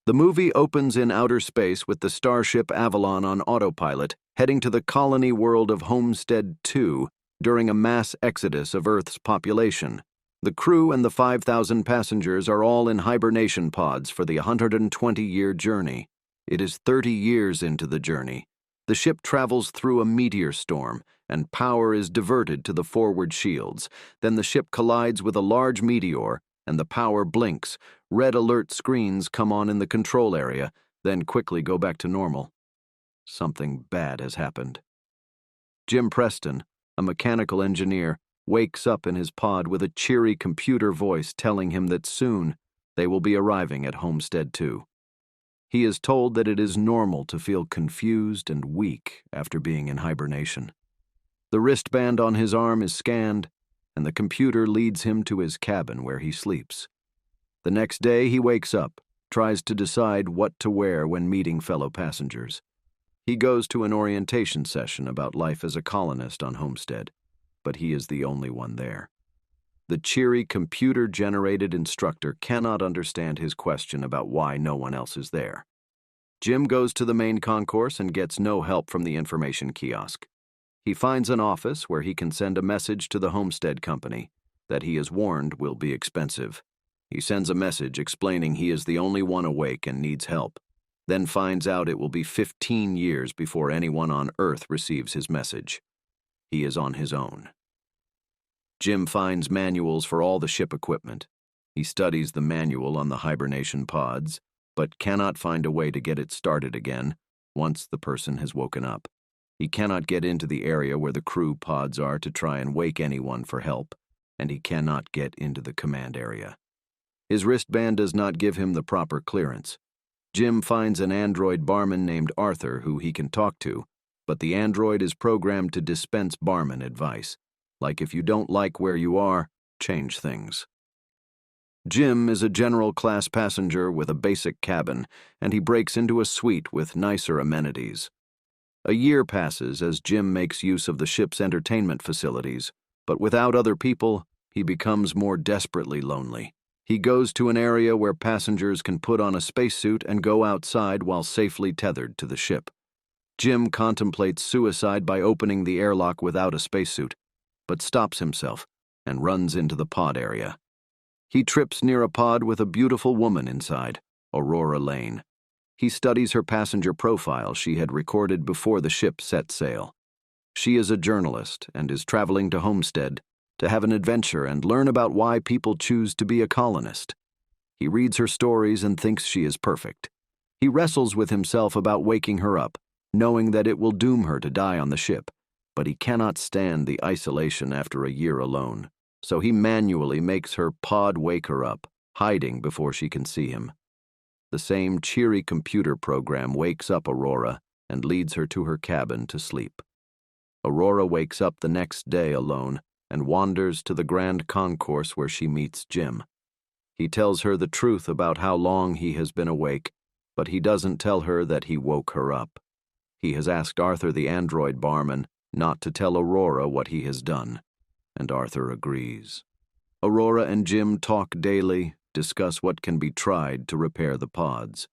The movie opens in outer space with the starship Avalon on autopilot, heading to the colony world of Homestead II during a mass exodus of Earth's population. The crew and the 5,000 passengers are all in hibernation pods for the 120-year journey. It is 30 years into the journey. The ship travels through a meteor storm, and power is diverted to the forward shields. Then the ship collides with a large meteor, and the power blinks. Red alert screens come on in the control area, then quickly go back to normal. Something bad has happened. Jim Preston, a mechanical engineer, wakes up in his pod with a cheery computer voice telling him that soon they will be arriving at Homestead II. He is told that it is normal to feel confused and weak after being in hibernation. The wristband on his arm is scanned, and the computer leads him to his cabin where he sleeps. The next day he wakes up, tries to decide what to wear when meeting fellow passengers. He goes to an orientation session about life as a colonist on Homestead, but he is the only one there. The cheery computer-generated instructor cannot understand his question about why no one else is there. Jim goes to the main concourse and gets no help from the information kiosk. He finds an office where he can send a message to the Homestead Company that he is warned will be expensive. He sends a message explaining he is the only one awake and needs help, then finds out it will be 15 years before anyone on Earth receives his message. He is on his own. Jim finds manuals for all the ship equipment. He studies the manual on the hibernation pods, but cannot find a way to get it started again once the person has woken up. He cannot get into the area where the crew pods are to try and wake anyone for help, and he cannot get into the command area. His wristband does not give him the proper clearance. Jim finds an android barman named Arthur who he can talk to, but the android is programmed to dispense barman advice. Like if you don't like where you are, change things. Jim is a general class passenger with a basic cabin, and he breaks into a suite with nicer amenities. A year passes as Jim makes use of the ship's entertainment facilities, but without other people, he becomes more desperately lonely. He goes to an area where passengers can put on a spacesuit and go outside while safely tethered to the ship. Jim contemplates suicide by opening the airlock without a spacesuit, but stops himself and runs into the pod area. He trips near a pod with a beautiful woman inside, Aurora Lane. He studies her passenger profile she had recorded before the ship set sail. She is a journalist and is traveling to Homestead to have an adventure and learn about why people choose to be a colonist. He reads her stories and thinks she is perfect. He wrestles with himself about waking her up, knowing that it will doom her to die on the ship, but he cannot stand the isolation after a year alone, so he manually makes her pod wake her up, hiding before she can see him. The same cheery computer program wakes up Aurora and leads her to her cabin to sleep. Aurora wakes up the next day alone and wanders to the grand concourse where she meets Jim. He tells her the truth about how long he has been awake, but he doesn't tell her that he woke her up. He has asked Arthur the android barman not to tell Aurora what he has done, and Arthur agrees. Aurora and Jim talk daily, discuss what can be tried to repair the pods.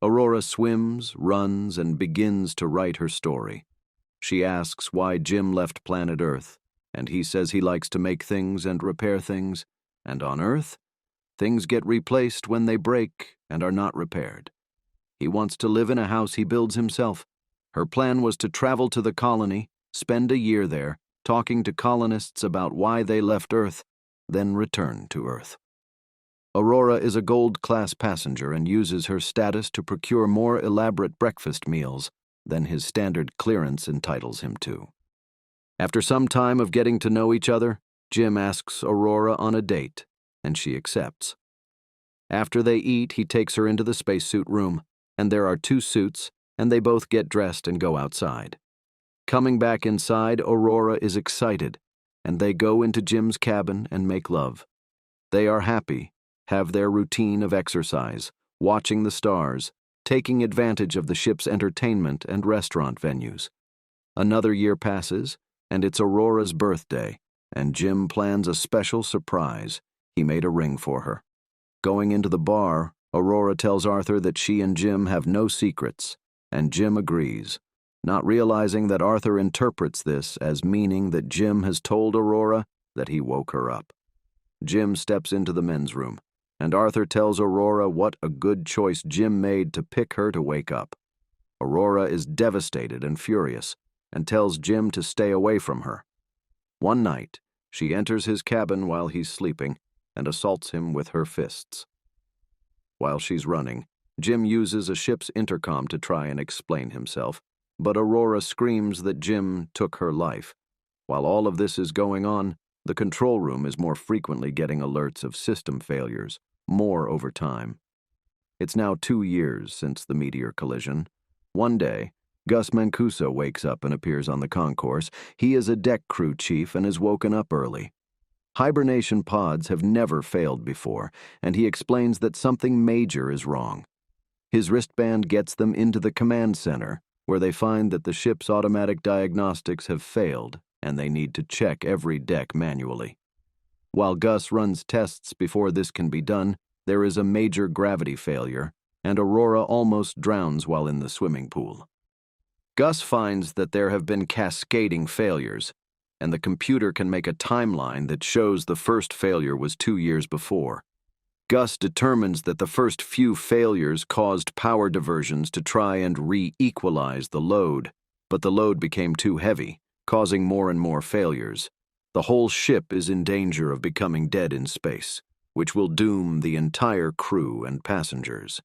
Aurora swims, runs, and begins to write her story. She asks why Jim left planet Earth, and he says he likes to make things and repair things, and on Earth, things get replaced when they break and are not repaired. He wants to live in a house he builds himself. Her plan was to travel to the colony, spend a year there, talking to colonists about why they left Earth, then return to Earth. Aurora is a gold-class passenger and uses her status to procure more elaborate breakfast meals than his standard clearance entitles him to. After some time of getting to know each other, Jim asks Aurora on a date, and she accepts. After they eat, he takes her into the spacesuit room, and there are 2 suits, and they both get dressed and go outside. Coming back inside, Aurora is excited, and they go into Jim's cabin and make love. They are happy, have their routine of exercise, watching the stars, taking advantage of the ship's entertainment and restaurant venues. Another year passes, and it's Aurora's birthday, and Jim plans a special surprise. He made a ring for her. Going into the bar, Aurora tells Arthur that she and Jim have no secrets, and Jim agrees, not realizing that Arthur interprets this as meaning that Jim has told Aurora that he woke her up. Jim steps into the men's room, and Arthur tells Aurora what a good choice Jim made to pick her to wake up. Aurora is devastated and furious, and tells Jim to stay away from her. One night, she enters his cabin while he's sleeping and assaults him with her fists. While she's running, Jim uses a ship's intercom to try and explain himself, but Aurora screams that Jim took her life. While all of this is going on, the control room is more frequently getting alerts of system failures, more over time. It's now 2 years since the meteor collision. One day, Gus Mancuso wakes up and appears on the concourse. He is a deck crew chief and is woken up early. Hibernation pods have never failed before, and he explains that something major is wrong. His wristband gets them into the command center, where they find that the ship's automatic diagnostics have failed, and they need to check every deck manually. While Gus runs tests before this can be done, there is a major gravity failure, and Aurora almost drowns while in the swimming pool. Gus finds that there have been cascading failures, and the computer can make a timeline that shows the first failure was 2 years before. Gus determines that the first few failures caused power diversions to try and re-equalize the load, but the load became too heavy, causing more and more failures. The whole ship is in danger of becoming dead in space, which will doom the entire crew and passengers.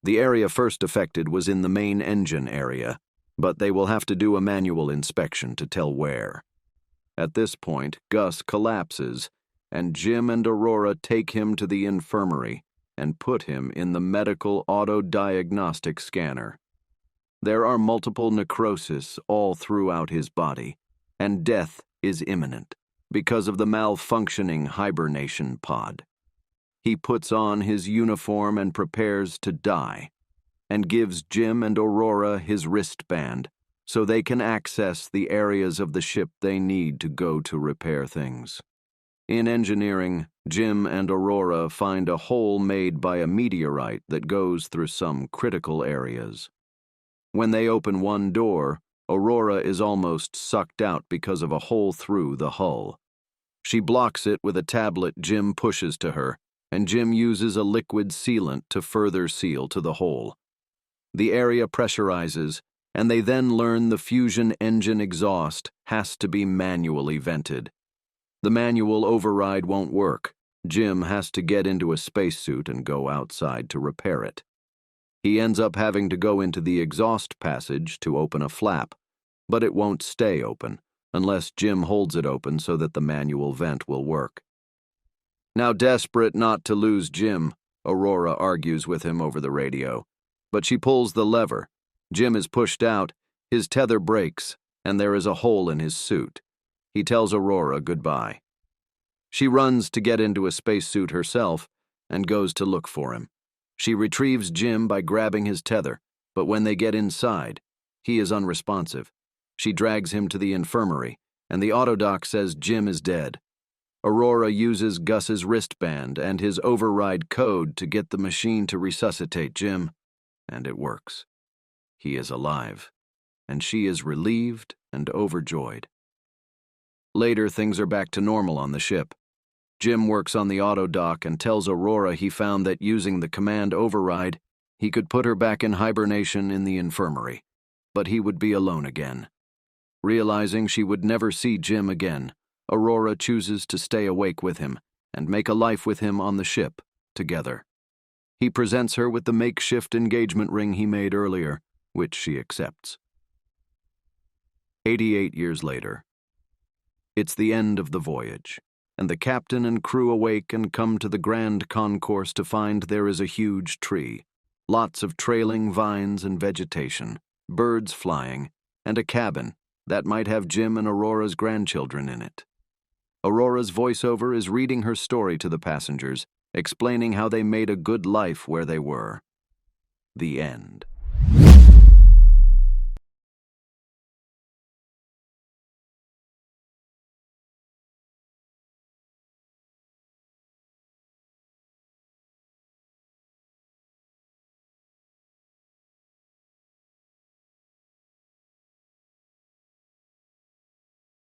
The area first affected was in the main engine area, but they will have to do a manual inspection to tell where. At this point, Gus collapses, and Jim and Aurora take him to the infirmary and put him in the medical auto-diagnostic scanner. There are multiple necrosis all throughout his body, and death is imminent because of the malfunctioning hibernation pod. He puts on his uniform and prepares to die, and gives Jim and Aurora his wristband so they can access the areas of the ship they need to go to repair things. In engineering, Jim and Aurora find a hole made by a meteorite that goes through some critical areas. When they open one door, Aurora is almost sucked out because of a hole through the hull. She blocks it with a tablet Jim pushes to her, and Jim uses a liquid sealant to further seal to the hole. The area pressurizes, and they then learn the fusion engine exhaust has to be manually vented. The manual override won't work. Jim has to get into a spacesuit and go outside to repair it. He ends up having to go into the exhaust passage to open a flap, but it won't stay open unless Jim holds it open so that the manual vent will work. Now desperate not to lose Jim, Aurora argues with him over the radio, but she pulls the lever. Jim is pushed out, his tether breaks, and there is a hole in his suit. He tells Aurora goodbye. She runs to get into a spacesuit herself and goes to look for him. She retrieves Jim by grabbing his tether, but when they get inside, he is unresponsive. She drags him to the infirmary, and the autodoc says Jim is dead. Aurora uses Gus's wristband and his override code to get the machine to resuscitate Jim, and it works. He is alive, and she is relieved and overjoyed. Later, things are back to normal on the ship. Jim works on the autodoc and tells Aurora he found that using the command override, he could put her back in hibernation in the infirmary, but he would be alone again. Realizing she would never see Jim again, Aurora chooses to stay awake with him and make a life with him on the ship, together. He presents her with the makeshift engagement ring he made earlier, which she accepts. 88 years later. It's the end of the voyage, and the captain and crew awake and come to the grand concourse to find there is a huge tree, lots of trailing vines and vegetation, birds flying, and a cabin that might have Jim and Aurora's grandchildren in it. Aurora's voiceover is reading her story to the passengers, explaining how they made a good life where they were. The end.